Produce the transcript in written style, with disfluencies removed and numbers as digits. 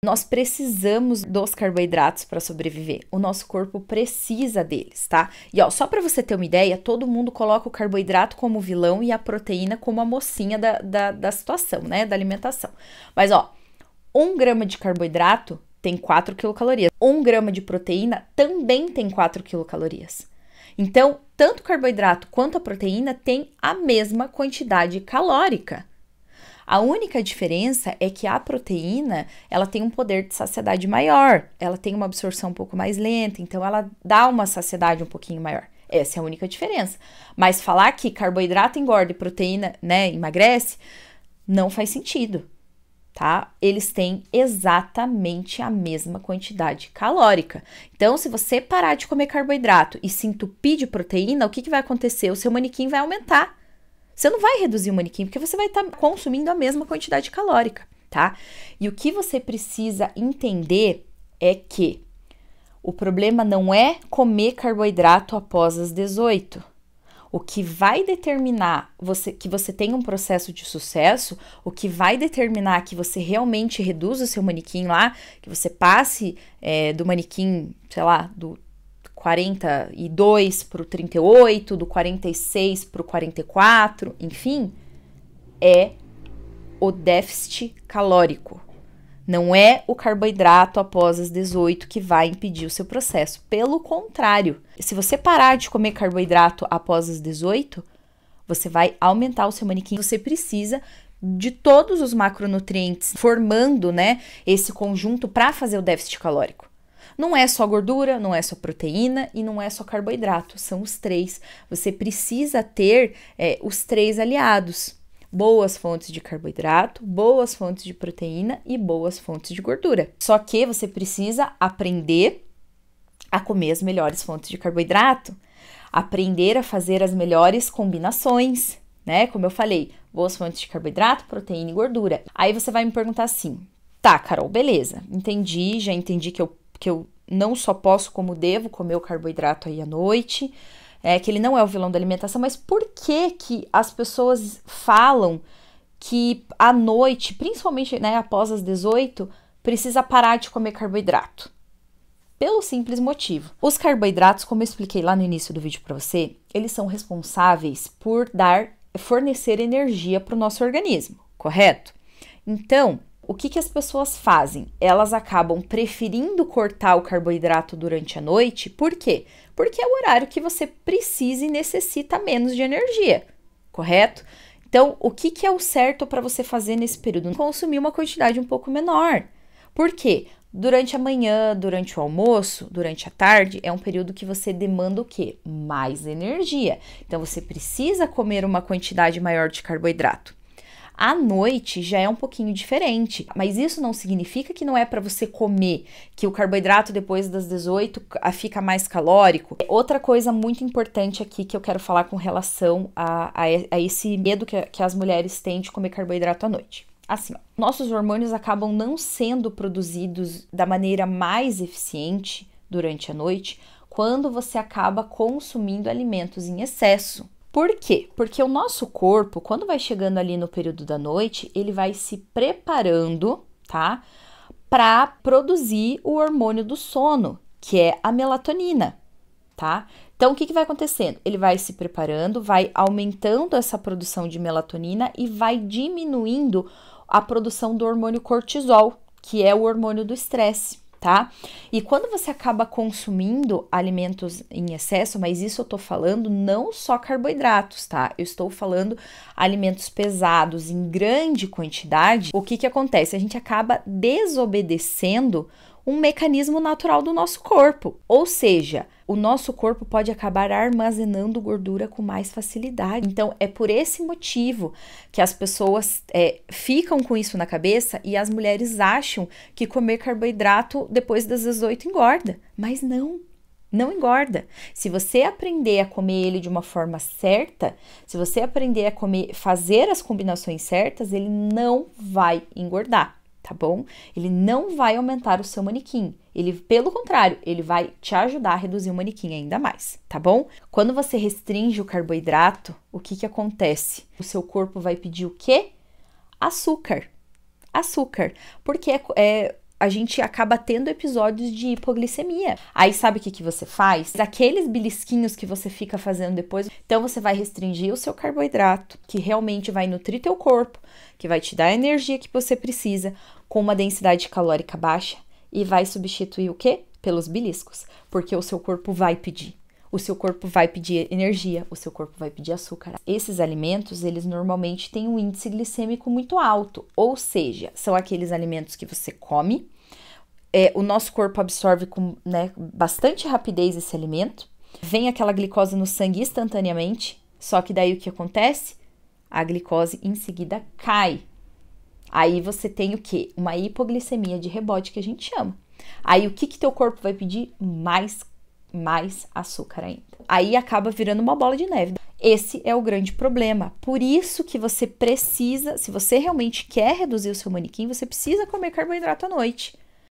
Nós precisamos dos carboidratos para sobreviver. O nosso corpo precisa deles, tá? E ó, só para você ter uma ideia, todo mundo coloca o carboidrato como vilão e a proteína como a mocinha da situação, né? Da alimentação. Mas ó, 1 grama de carboidrato tem 4 quilocalorias. 1 grama de proteína também tem 4 quilocalorias. Então, tanto o carboidrato quanto a proteína têm a mesma quantidade calórica. A única diferença é que a proteína, ela tem um poder de saciedade maior, ela tem uma absorção um pouco mais lenta, então ela dá uma saciedade um pouquinho maior. Essa é a única diferença. Mas falar que carboidrato engorda e proteína, né, emagrece, não faz sentido, tá? Eles têm exatamente a mesma quantidade calórica. Então, se você parar de comer carboidrato e se entupir de proteína, o que vai acontecer? O seu manequim vai aumentar. Você não vai reduzir o manequim, porque você vai estar consumindo a mesma quantidade calórica, tá? E o que você precisa entender é que o problema não é comer carboidrato após as 18. O que vai determinar que você tenha um processo de sucesso, o que vai determinar que você realmente reduza o seu manequim lá, que você passe do manequim, sei lá, do 42 para o 38, do 46 para o 44, enfim, é o déficit calórico. Não é o carboidrato após as 18 que vai impedir o seu processo. Pelo contrário, se você parar de comer carboidrato após as 18, você vai aumentar o seu manequim. Você precisa de todos os macronutrientes formando, né, esse conjunto para fazer o déficit calórico. Não é só gordura, não é só proteína e não é só carboidrato, são os 3. Você precisa ter os 3 aliados. Boas fontes de carboidrato, boas fontes de proteína e boas fontes de gordura. Só que você precisa aprender a comer as melhores fontes de carboidrato, aprender a fazer as melhores combinações, né? Como eu falei, boas fontes de carboidrato, proteína e gordura. Aí você vai me perguntar assim, tá, Carol, beleza, entendi, já entendi que eu não só posso, como devo comer o carboidrato aí à noite, que ele não é o vilão da alimentação, mas por que as pessoas falam que à noite, principalmente, né, após as 18, precisa parar de comer carboidrato? Pelo simples motivo. Os carboidratos, como eu expliquei lá no início do vídeo para você, eles são responsáveis por fornecer energia para o nosso organismo, correto? Então, o que as pessoas fazem? Elas acabam preferindo cortar o carboidrato durante a noite. Por quê? Porque é o horário que você precisa e necessita menos de energia, correto? Então, o que é o certo para você fazer nesse período? Consumir uma quantidade um pouco menor. Por quê? Durante a manhã, durante o almoço, durante a tarde, é um período que você demanda o quê? Mais energia. Então, você precisa comer uma quantidade maior de carboidrato. À noite já é um pouquinho diferente, mas isso não significa que não é para você comer, que o carboidrato depois das 18 fica mais calórico. Outra coisa muito importante aqui que eu quero falar com relação a esse medo que as mulheres têm de comer carboidrato à noite. Assim, ó, nossos hormônios acabam não sendo produzidos da maneira mais eficiente durante a noite quando você acaba consumindo alimentos em excesso. Por quê? Porque o nosso corpo, quando vai chegando ali no período da noite, ele vai se preparando, tá? Para produzir o hormônio do sono, que é a melatonina, tá? Então, o que vai acontecendo? Ele vai se preparando, vai aumentando essa produção de melatonina e vai diminuindo a produção do hormônio cortisol, que é o hormônio do estresse, tá? E quando você acaba consumindo alimentos em excesso, mas isso eu tô falando não só carboidratos, tá? Eu estou falando alimentos pesados em grande quantidade, o que acontece? A gente acaba desobedecendo um mecanismo natural do nosso corpo, ou seja, o nosso corpo pode acabar armazenando gordura com mais facilidade. Então, é por esse motivo que as pessoas ficam com isso na cabeça e as mulheres acham que comer carboidrato depois das 18 engorda, mas não engorda. Se você aprender a comer ele de uma forma certa, se você aprender a fazer as combinações certas, ele não vai engordar. Tá bom? Ele não vai aumentar o seu manequim. Ele, pelo contrário, ele vai te ajudar a reduzir o manequim ainda mais, tá bom? Quando você restringe o carboidrato, o que acontece? O seu corpo vai pedir o quê? Açúcar. Açúcar. Porque a gente acaba tendo episódios de hipoglicemia. Aí sabe o que você faz? Aqueles belisquinhos que você fica fazendo depois, então você vai restringir o seu carboidrato, que realmente vai nutrir teu corpo, que vai te dar a energia que você precisa, com uma densidade calórica baixa, e vai substituir o quê? Pelos beliscos, porque o seu corpo vai pedir. O seu corpo vai pedir energia, o seu corpo vai pedir açúcar. Esses alimentos, eles normalmente têm um índice glicêmico muito alto, ou seja, são aqueles alimentos que você come, o nosso corpo absorve com bastante rapidez esse alimento, vem aquela glicose no sangue instantaneamente, só que daí o que acontece? A glicose em seguida cai. Aí você tem o quê? Uma hipoglicemia de rebote que a gente chama. Aí o que teu corpo vai pedir? Mais açúcar ainda. Aí acaba virando uma bola de neve. Esse é o grande problema. Por isso que você precisa, se você realmente quer reduzir o seu manequim, você precisa comer carboidrato à noite.